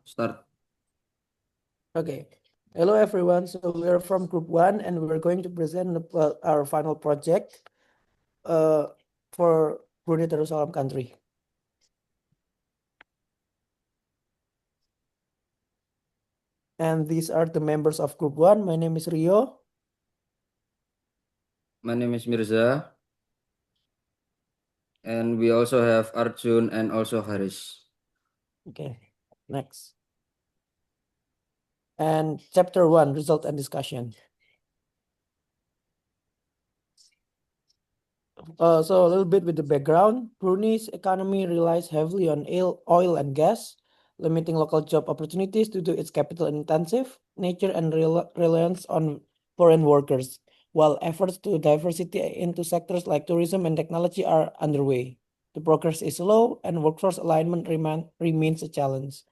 Start. Okay. Hello, everyone. So we are from Group 1, and we're going to present our final project for Brunei Darussalam country. And these are the members of Group 1. My name is Rio. My name is Mirza. And we also have Arjun and also Haris. Okay, next. And chapter 1, result and discussion. So a little bit with the background. Brunei's economy relies heavily on oil and gas, limiting local job opportunities due to its capital-intensive nature and reliance on foreign workers, while efforts to diversity into sectors like tourism and technology are underway. The progress is slow, and workforce alignment remains a challenge.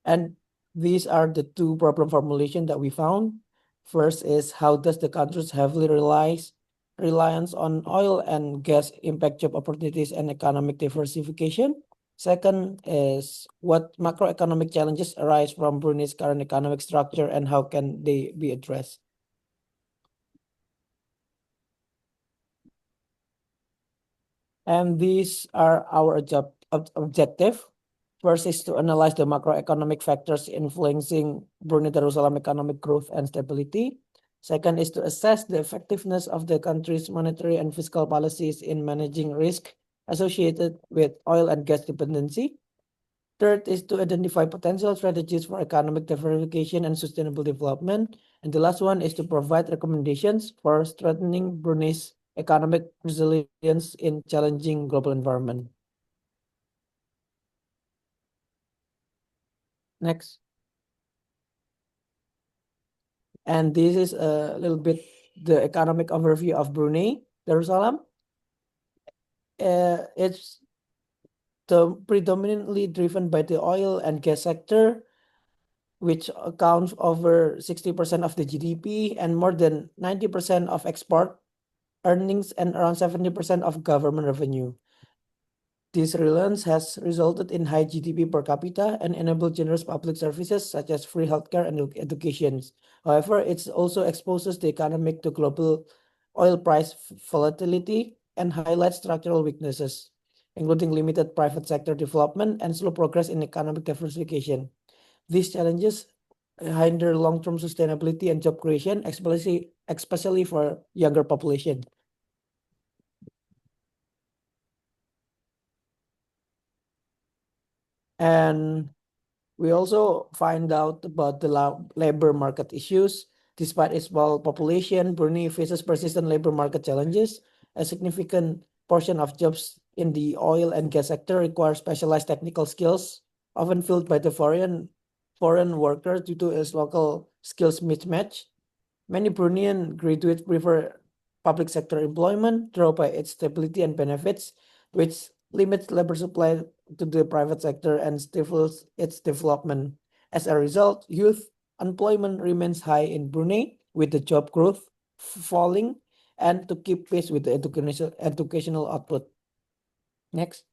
And these are the two problem formulation that we found. First is, how does the country's heavily reliance on oil and gas impact job opportunities and economic diversification? Second is, what macroeconomic challenges arise from Brunei's current economic structure and how can they be addressed? And these are our objective. First is to analyze the macroeconomic factors influencing Brunei Darussalam economic growth and stability. Second is to assess the effectiveness of the country's monetary and fiscal policies in managing risk associated with oil and gas dependency. Third is to identify potential strategies for economic diversification and sustainable development. And the last one is to provide recommendations for strengthening Brunei's economic resilience in challenging global environment. Next. And this is a little bit the economic overview of Brunei Darussalam. It's predominantly driven by the oil and gas sector, which accounts over 60% of the GDP and more than 90% of export earnings and around 70% of government revenue. This reliance has resulted in high GDP per capita and enabled generous public services such as free healthcare and education. However, it also exposes the economy to global oil price volatility and highlights structural weaknesses, including limited private sector development and slow progress in economic diversification. These challenges hinder long-term sustainability and job creation, especially for younger population. And we also find out about the labor market issues. Despite its small population, Brunei faces persistent labor market challenges. A significant portion of jobs in the oil and gas sector require specialized technical skills, often filled by the foreign workers due to its local skills mismatch. Many Bruneian graduates prefer public sector employment, drawn by its stability and benefits, which limits labor supply to the private sector and stifles its development. As a result, youth unemployment remains high in Brunei, with the job growth falling and to keep pace with the educational output. Next.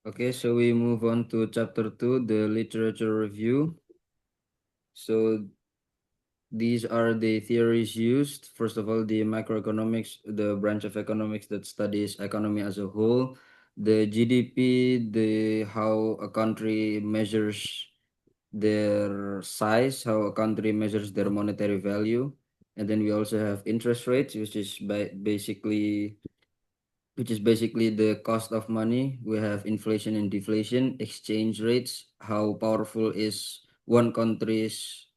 Okay, so we move on to chapter 2, the literature review. So these are the theories used. First of all, the macroeconomics, the branch of economics that studies economy as a whole, the GDP, the how a country measures their size, how a country measures their monetary value. And then we also have interest rates, which is basically the cost of money. We have inflation and deflation, exchange rates, how powerful is one country's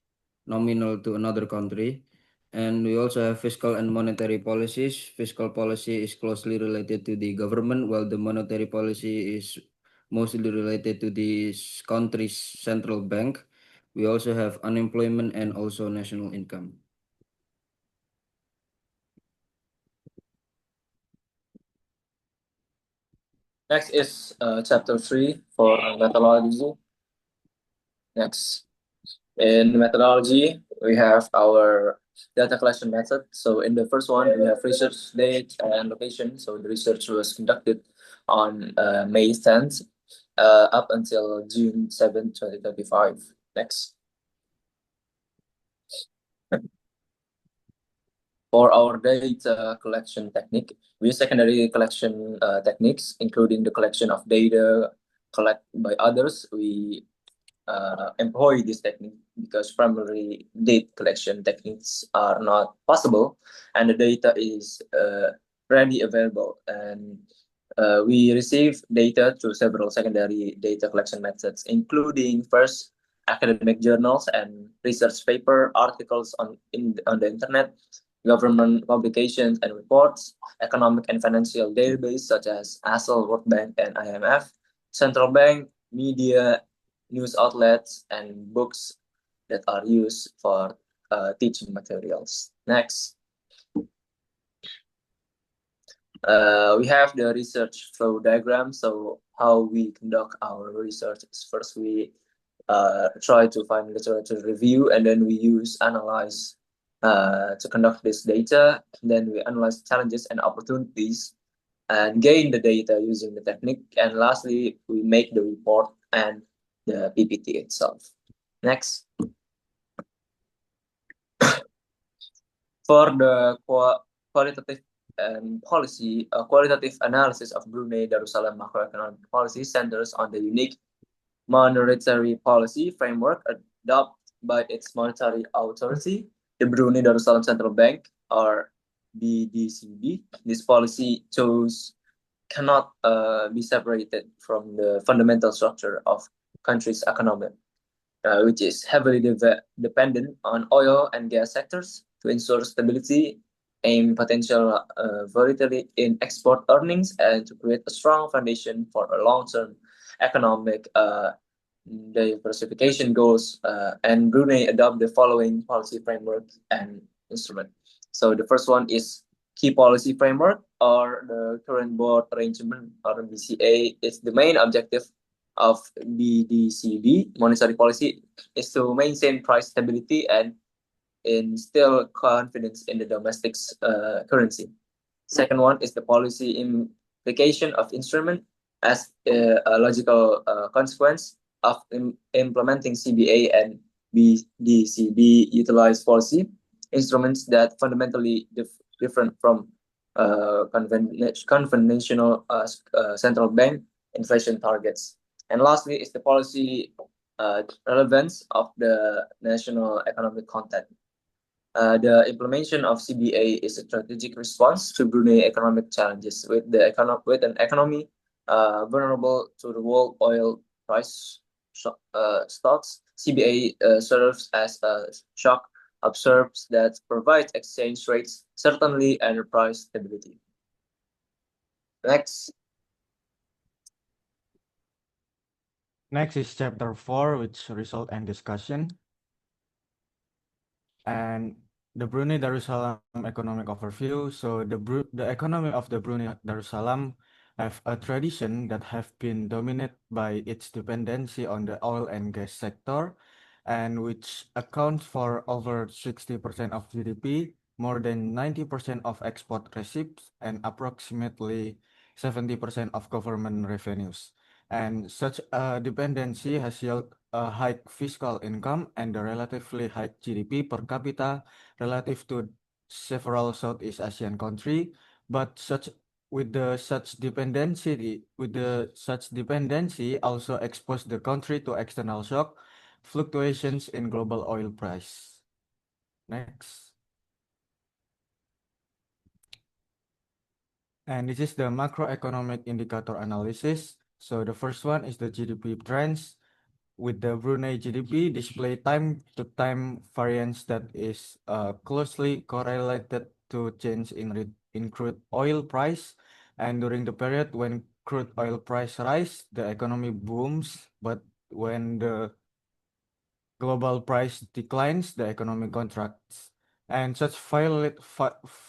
nominal to another country. And we also have fiscal and monetary policies. Fiscal policy is closely related to the government, while the monetary policy is mostly related to the country's central bank. We also have unemployment and also national income. Next is chapter 3 for methodology. Next, in methodology, we have our data collection method. So in the first one, we have research date and location. So the research was conducted on May 10th up until June 7th, 2025. Next. For our data collection technique, we use secondary collection techniques, including the collection of data collected by others. We employ this technique because primary data collection techniques are not possible and the data is readily available. And we receive data through several secondary data collection methods, including first academic journals and research paper, articles on the internet, government publications and reports, economic and financial database such as ASL, World Bank, and IMF, central bank, media, news outlets, and books that are used for teaching materials. Next. We have the research flow diagram. So how we conduct our research is first we try to find literature review, and then we use analyze to conduct this data. And then we analyze challenges and opportunities and gain the data using the technique. And lastly, we make the report and the PPT itself. Next. For the qualitative and policy, qualitative analysis of Brunei Darussalam macroeconomic policy centers on the unique monetary policy framework adopted by its monetary authority, the Brunei Darussalam Central Bank, or BDCB. This policy cannot be separated from the fundamental structure of country's economy, which is heavily dependent on oil and gas sectors to ensure stability, aim potential volatility in export earnings, and to create a strong foundation for a long-term economic diversification goals. And Brunei adopt the following policy framework and instrument. So the first one is key policy framework, or the current board arrangement, or BCA. Is the main objective of BDCB monetary policy is to maintain price stability and instill confidence in the domestic currency. Second one is the policy implication of instrument as a logical consequence of implementing CBA and BDCB utilized policy instruments that fundamentally different from conventional central bank inflation targets. And lastly is the policy relevance of the national economic content. The implementation of CBA is a strategic response to Brunei economic challenges with an economy vulnerable to the world oil price stocks. CBA serves as a shock absorbs that provides exchange rates certainty and price stability. Next. Next is chapter 4, which result and discussion. And the Brunei Darussalam economic overview. So the economy of the Brunei Darussalam have a tradition that have been dominated by its dependency on the oil and gas sector, and which accounts for over 60% of GDP, more than 90% of export receipts, and approximately 70% of government revenues. And such a dependency has yielded a high fiscal income and a relatively high GDP per capita relative to several Southeast Asian countries. But such dependency also exposed the country to external shock, fluctuations in global oil price. Next. And this is the macroeconomic indicator analysis. So the first one is the GDP trends. With the Brunei GDP display time-to-time variance that is closely correlated to change in crude oil price. And during the period when crude oil price rise, the economy booms. But when the global price declines, the economy contracts. And such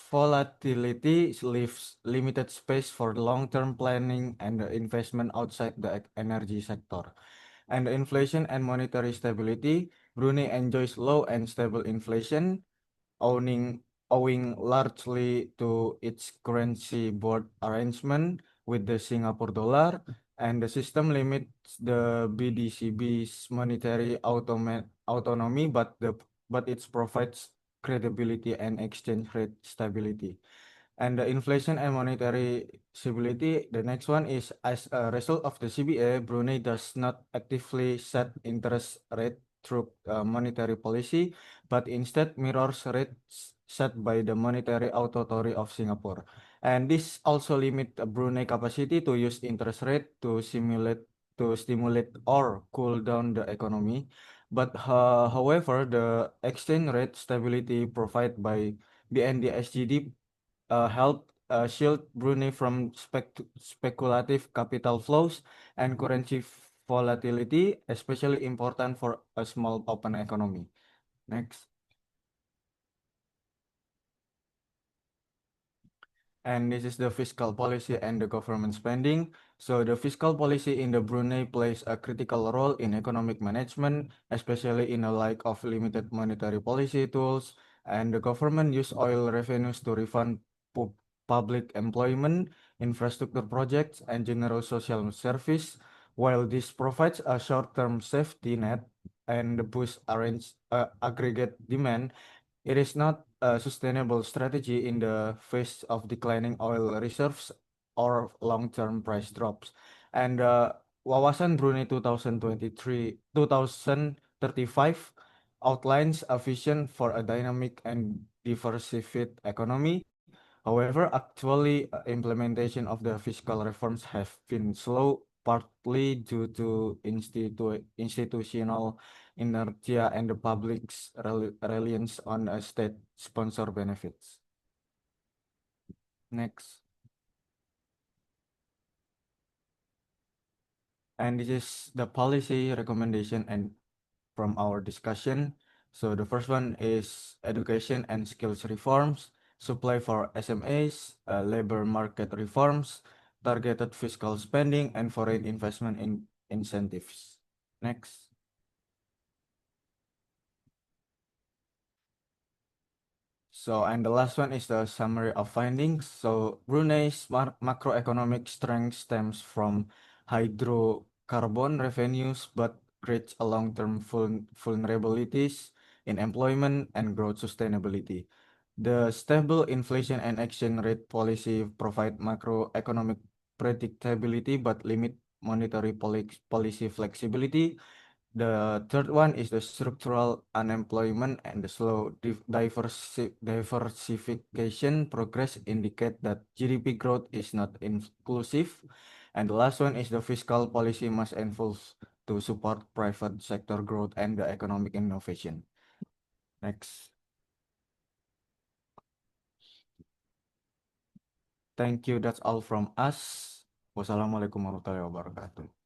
volatility leaves limited space for long-term planning and investment outside the energy sector. And the inflation and monetary stability, Brunei enjoys low and stable inflation, owing largely to its currency board arrangement with the Singapore dollar, and the system limits the BDCB's monetary autonomy, but it provides credibility and exchange rate stability. And the inflation and monetary stability, the next one is, as a result of the CBA, Brunei does not actively set interest rate through monetary policy, but instead mirrors rates set by the Monetary Authority of Singapore. And this also limit Brunei capacity to use interest rate to stimulate or cool down the economy. But however, the exchange rate stability provided by BND help shield Brunei from speculative capital flows and currency volatility, especially important for a small open economy. Next. And this is the fiscal policy and the government spending. So the fiscal policy in the Brunei plays a critical role in economic management, especially in a lack of limited monetary policy tools. And the government use oil revenues to refund public employment, infrastructure projects, and general social service. While this provides a short-term safety net and boosts aggregate demand, it is not a sustainable strategy in the face of declining oil reserves or long-term price drops. And Wawasan Brunei 2035 outlines a vision for a dynamic and diversified economy. However, actually, implementation of the fiscal reforms have been slow, partly due to institutional inertia and the public's reliance on state sponsor benefits. Next. And this is the policy recommendation and from our discussion. So the first one is education and skills reforms, supply for SMEs, labor market reforms, targeted fiscal spending, and foreign investment incentives. Next. So, and the last one is the summary of findings. So, Brunei's macroeconomic strength stems from hydrocarbon revenues, but creates a long-term vulnerabilities in employment and growth sustainability. The stable inflation and exchange rate policy provide macroeconomic predictability, but limit monetary policy flexibility. The third one is the structural unemployment and the slow diversification progress indicate that GDP growth is not inclusive. And the last one is the fiscal policy must evolve to support private sector growth and the economic innovation. Next. Thank you. That's all from us. Wassalamualaikum warahmatullahi wabarakatuh.